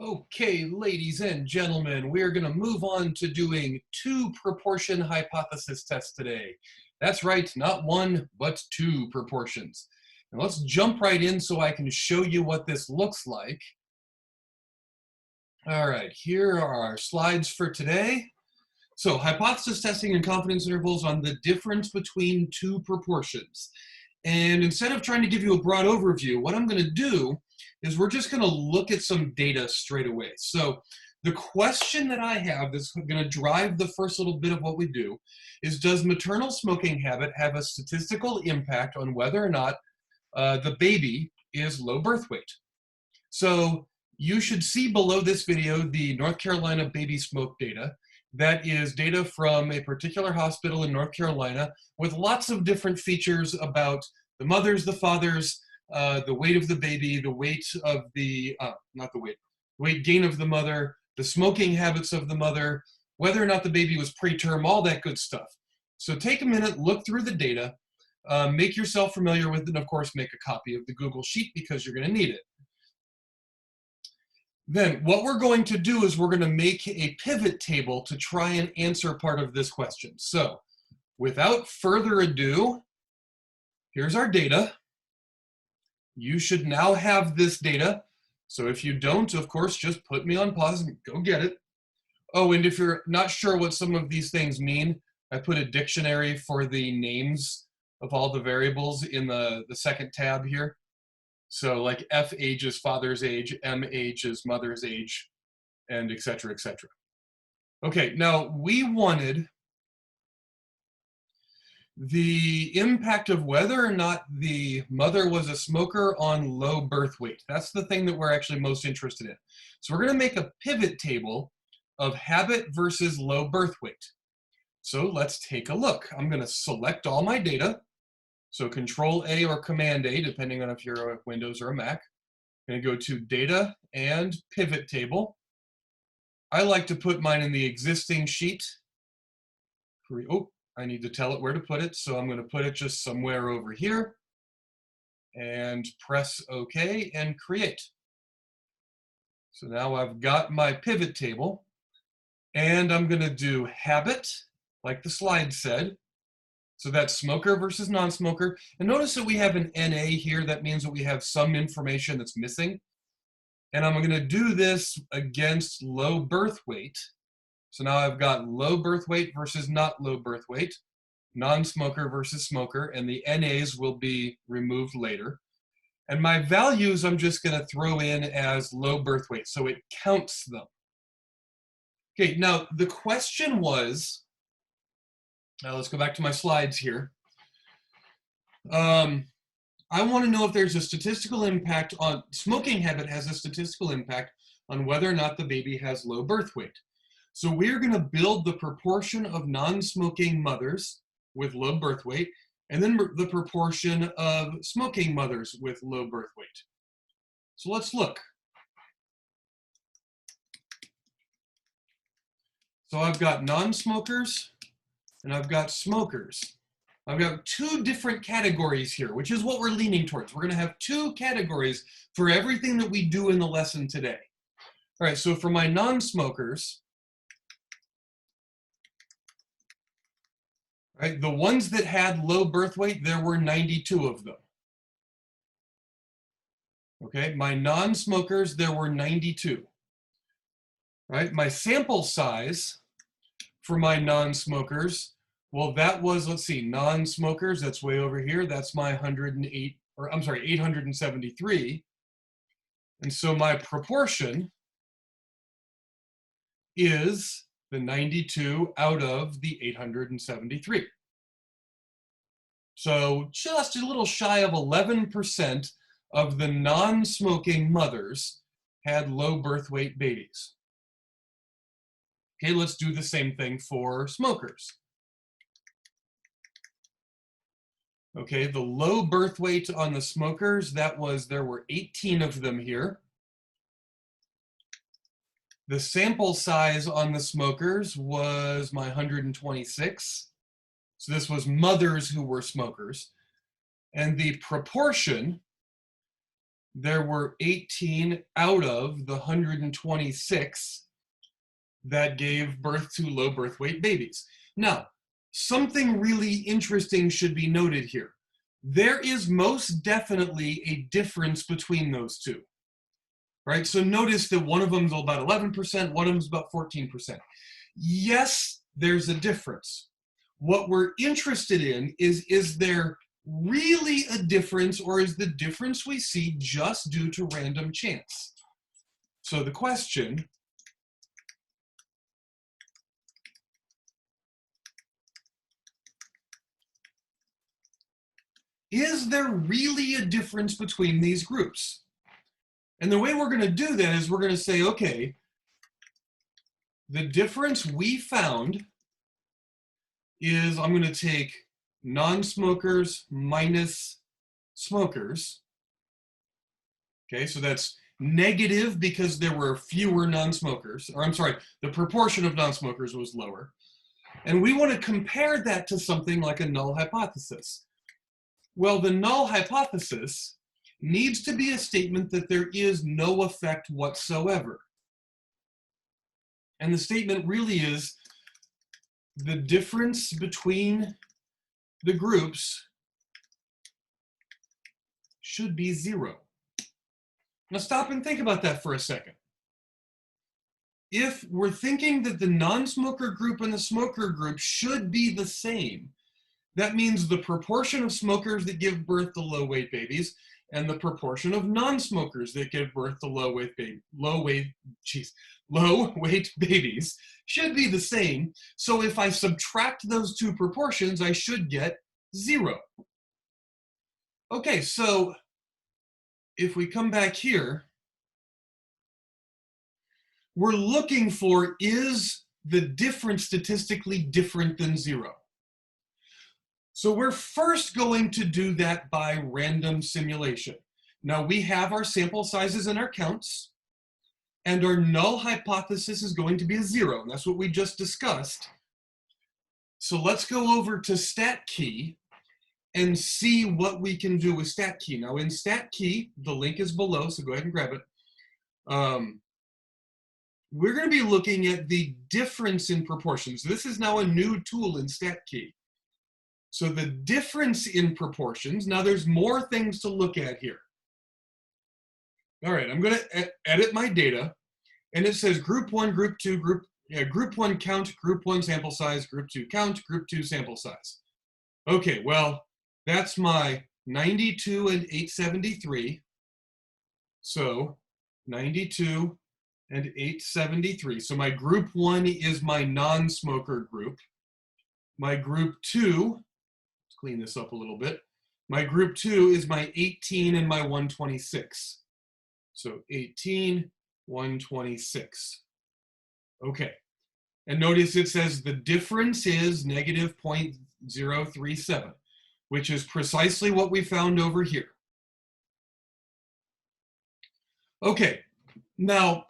Okay, ladies and gentlemen, we are going to move on to doing two proportion hypothesis tests today. That's right, not one, but two proportions. And let's jump right in so I can show you what this looks like. All right, here are our slides for today. So, hypothesis testing and confidence intervals on the difference between two proportions. And instead of trying to give you a broad overview, what I'm going to do is we're just going to look at some data straight away. So the question that I have that's going to drive the first little bit of what we do is, does maternal smoking habit have a statistical impact on whether or not the baby is low birth weight? So you should see below this video the North Carolina baby smoke data. That is data from a particular hospital in North Carolina with lots of different features about the mothers, the fathers, the weight of the baby, the weight of the, weight gain of the mother, the smoking habits of the mother, whether or not the baby was preterm, all that good stuff. So take a minute, look through the data, make yourself familiar with it, and of course make a copy of the Google Sheet because you're going to need it. Then what we're going to do is we're going to make a pivot table to try and answer part of this question. So without further ado, here's our data. You should now have this data. So if you don't, of course, just put me on pause and go get it. Oh, and if you're not sure what some of these things mean, I put a dictionary for the names of all the variables in the second tab here. So like F age is father's age, M age is mother's age, and et cetera, et cetera. Okay, now we wanted the impact of whether or not the mother was a smoker on low birth weight. That's the thing that we're actually most interested in. So we're going to make a pivot table of habit versus low birth weight. So let's take a look. I'm going to select all my data. So Control A or Command A, depending on if you're a Windows or a Mac. I'm going to go to Data and Pivot Table. I like to put mine in the existing sheet. Oh, I need to tell it where to put it, so I'm going to put it just somewhere over here. And press OK and create. So now I've got my pivot table. And I'm going to do habit, like the slide said. So that's smoker versus non-smoker. And notice that we have an NA here. That means that we have some information that's missing. And I'm going to do this against low birth weight. So now I've got low birth weight versus not low birth weight, non-smoker versus smoker, and the NAs will be removed later. And my values I'm just going to throw in as low birth weight, so it counts them. Okay, now the question was, now let's go back to my slides here. I want to know if there's a statistical impact on, smoking habit has a statistical impact on whether or not the baby has low birth weight. So we're going to build the proportion of non-smoking mothers with low birth weight, and then the proportion of smoking mothers with low birth weight. So let's look. So I've got non-smokers and I've got smokers. I've got two different categories here, which is what we're leaning towards. We're going to have two categories for everything that we do in the lesson today. All right, so for my non-smokers, right, the ones that had low birth weight, there were 92 of them. Okay, my non-smokers, there were 92. Right, my sample size for my non-smokers, well, that was, let's see, non-smokers, that's way over here. That's my 108, or I'm sorry, 873. And so my proportion is the 92 out of the 873. So just a little shy of 11% of the non-smoking mothers had low birth weight babies. Okay, let's do the same thing for smokers. Okay, the low birth weight on the smokers, that was, there were 18 of them here. The sample size on the smokers was my 126. So this was mothers who were smokers. And the proportion there were 18 out of the 126 that gave birth to low birth weight babies. Now, something really interesting should be noted here. There is most definitely a difference between those two, right? So notice that one of them is about 11%, one of them is about 14%. Yes, there's a difference. What we're interested in is there really a difference, or is the difference we see just due to random chance? So the question, is there really a difference between these groups? And the way we're going to do that is we're going to say, okay, the difference we found is, I'm going to take non-smokers minus smokers. Okay, so that's negative because there were fewer non-smokers, or I'm sorry, the proportion of non-smokers was lower. And we want to compare that to something like a null hypothesis. Well, the null hypothesis needs to be a statement that there is no effect whatsoever. And the statement really is the difference between the groups should be 0. Now stop and think about that for a second. If we're thinking that the non-smoker group and the smoker group should be the same, that means the proportion of smokers that give birth to low-weight babies and the proportion of non-smokers that give birth to low-weight babies should be the same. So if I subtract those two proportions, I should get 0. Okay, so if we come back here, we're looking for, is the difference statistically different than 0? So we're first going to do that by random simulation. Now we have our sample sizes and our counts, and our null hypothesis is going to be a 0, and that's what we just discussed. So let's go over to StatKey and see what we can do with StatKey. Now in StatKey, the link is below, so go ahead and grab it. We're going to be looking at the difference in proportions. This is now a new tool in StatKey. So the difference in proportions, now there's more things to look at here. All right, I'm going to edit my data, and it says group 1, group 2, group 1 count, group 1 sample size, group 2 count, group 2 sample size. Okay, well, that's my 92 and 873. So 92 and 873. So my group 1 is my non-smoker group. My group 2, let's clean this up a little bit. My group 2 is my 18 and my 126. So 18, 126. Okay. And notice it says the difference is negative 0.037, which is precisely what we found over here. Okay, now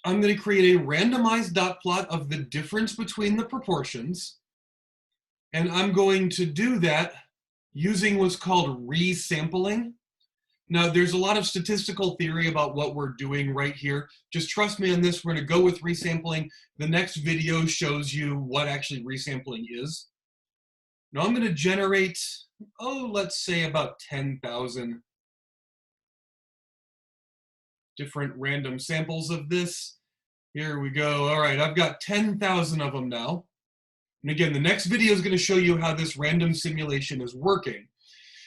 I'm going to create a randomized dot plot of the difference between the proportions, and I'm going to do that using what's called resampling. Now, there's a lot of statistical theory about what we're doing right here. Just trust me on this. We're going to go with resampling. The next video shows you what actually resampling is. Now, I'm going to generate, let's say about 10,000 different random samples of this. Here we go. All right, I've got 10,000 of them now. And again, the next video is going to show you how this random simulation is working.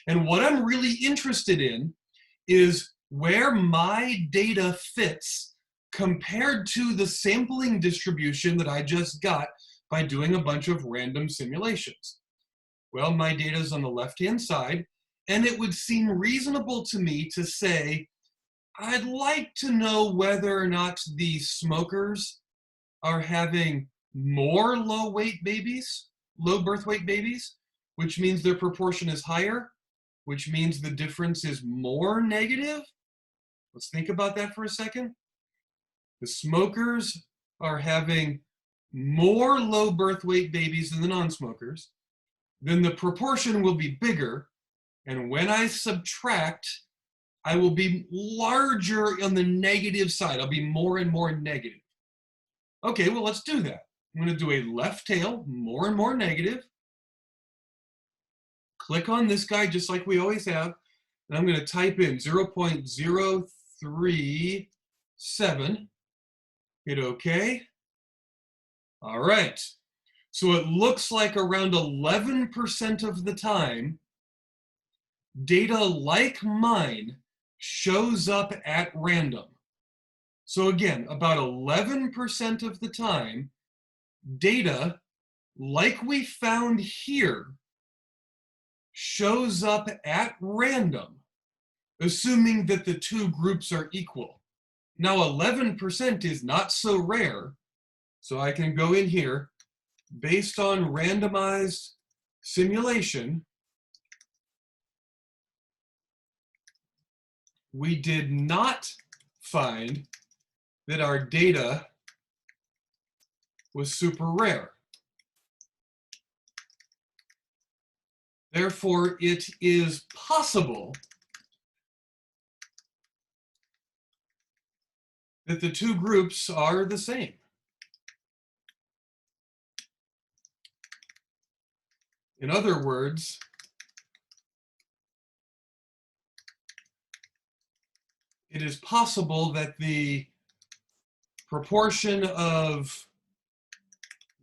And what I'm really interested in is where my data fits compared to the sampling distribution that I just got by doing a bunch of random simulations. Well, my data is on the left-hand side, and it would seem reasonable to me to say, I'd like to know whether or not the smokers are having more low birth weight babies, which means their proportion is higher, which means the difference is more negative. Let's think about that for a second. The smokers are having more low birth weight babies than the non-smokers, then the proportion will be bigger. And when I subtract, I will be larger on the negative side. I'll be more and more negative. Okay, well, let's do that. I'm going to do a left tail, more and more negative. Click on this guy just like we always have. And I'm going to type in 0.037. Hit OK. All right. So it looks like around 11% of the time, data like mine shows up at random. So again, about 11% of the time, data like we found here shows up at random, assuming that the two groups are equal. Now 11% is not so rare, so I can go in here, based on randomized simulation, we did not find that our data was super rare. Therefore, it is possible that the two groups are the same. In other words, it is possible that the proportion of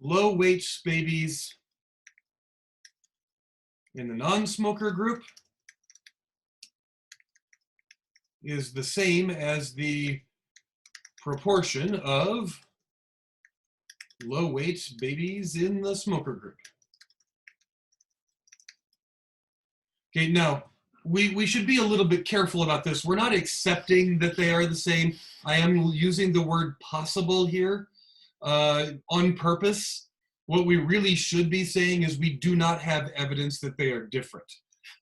low-weight babies in the non-smoker group is the same as the proportion of low-weight babies in the smoker group. Okay, now, we should be a little bit careful about this. We're not accepting that they are the same. I am using the word possible here on purpose. What we really should be saying is we do not have evidence that they are different.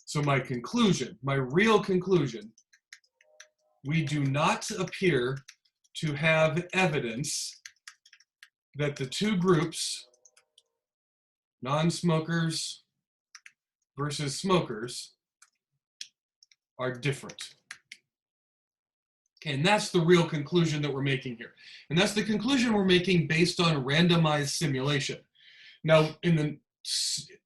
So my conclusion, my real conclusion, we do not appear to have evidence that the two groups, non-smokers versus smokers, are different. Okay, and that's the real conclusion that we're making here. And that's the conclusion we're making based on randomized simulation. Now, in the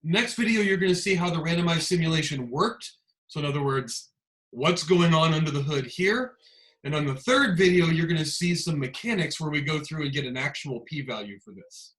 next video, you're going to see how the randomized simulation worked. So in other words, what's going on under the hood here. And on the third video, you're going to see some mechanics where we go through and get an actual p-value for this.